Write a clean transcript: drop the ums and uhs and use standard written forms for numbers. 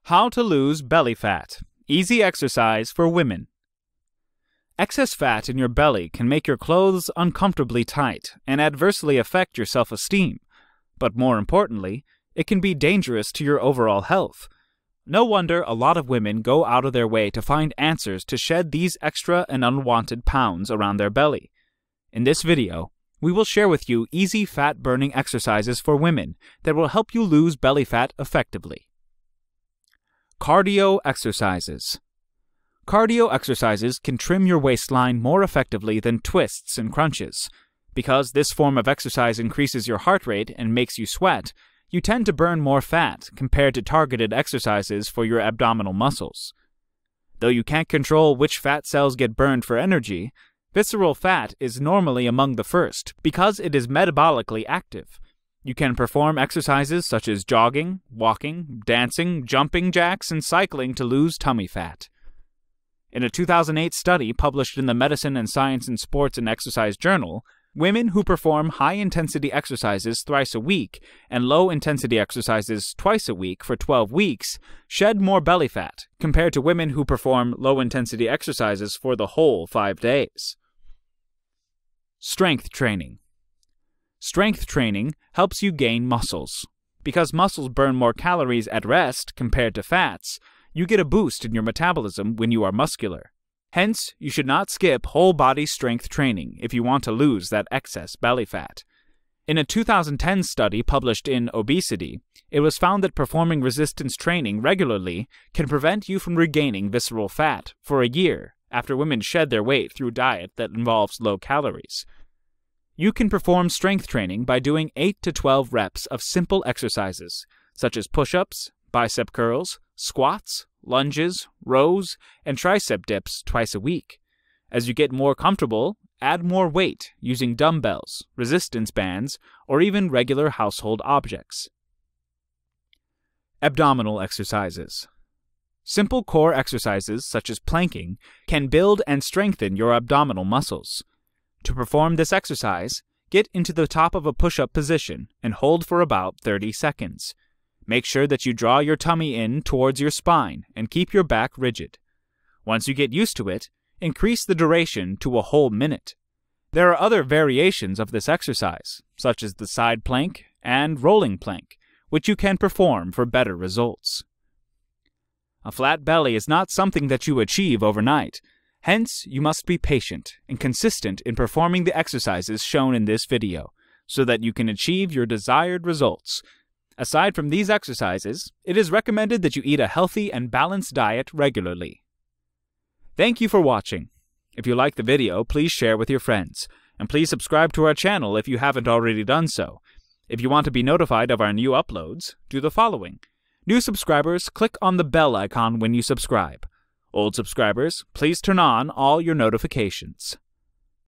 How to lose belly fat. Easy exercise for women. Excess fat in your belly can make your clothes uncomfortably tight and adversely affect your self-esteem. But more importantly, it can be dangerous to your overall health. No wonder a lot of women go out of their way to find answers to shed these extra and unwanted pounds around their belly. In this video, we will share with you easy fat-burning exercises for women that will help you lose belly fat effectively. Cardio exercises. Cardio exercises can trim your waistline more effectively than twists and crunches. Because this form of exercise increases your heart rate and makes you sweat, you tend to burn more fat compared to targeted exercises for your abdominal muscles. Though you can't control which fat cells get burned for energy, visceral fat is normally among the first because it is metabolically active. You can perform exercises such as jogging, walking, dancing, jumping jacks, and cycling to lose tummy fat. In a 2008 study published in the Medicine and Science in Sports and Exercise Journal, women who perform high-intensity exercises thrice a week and low-intensity exercises twice a week for 12 weeks shed more belly fat compared to women who perform low-intensity exercises for the whole 5 days. Strength training. Strength training helps you gain muscles. Because muscles burn more calories at rest compared to fats, you get a boost in your metabolism when you are muscular. Hence, you should not skip whole-body strength training if you want to lose that excess belly fat. In a 2010 study published in Obesity, it was found that performing resistance training regularly can prevent you from regaining visceral fat for a year after women shed their weight through diet that involves low calories. You can perform strength training by doing 8 to 12 reps of simple exercises, such as push-ups, bicep curls, squats, lunges, rows, and tricep dips twice a week. As you get more comfortable, add more weight using dumbbells, resistance bands, or even regular household objects. Abdominal exercises. Simple core exercises such as planking can build and strengthen your abdominal muscles. To perform this exercise, get into the top of a push-up position and hold for about 30 seconds. Make sure that you draw your tummy in towards your spine and keep your back rigid. Once you get used to it, increase the duration to a whole minute. There are other variations of this exercise, such as the side plank and rolling plank, which you can perform for better results. A flat belly is not something that you achieve overnight. Hence, you must be patient and consistent in performing the exercises shown in this video, so that you can achieve your desired results. Aside from these exercises, it is recommended that you eat a healthy and balanced diet regularly. Thank you for watching. If you like the video, please share with your friends, and please subscribe to our channel if you haven't already done so. If you want to be notified of our new uploads, do the following. New subscribers, click on the bell icon when you subscribe. Old subscribers, please turn on all your notifications.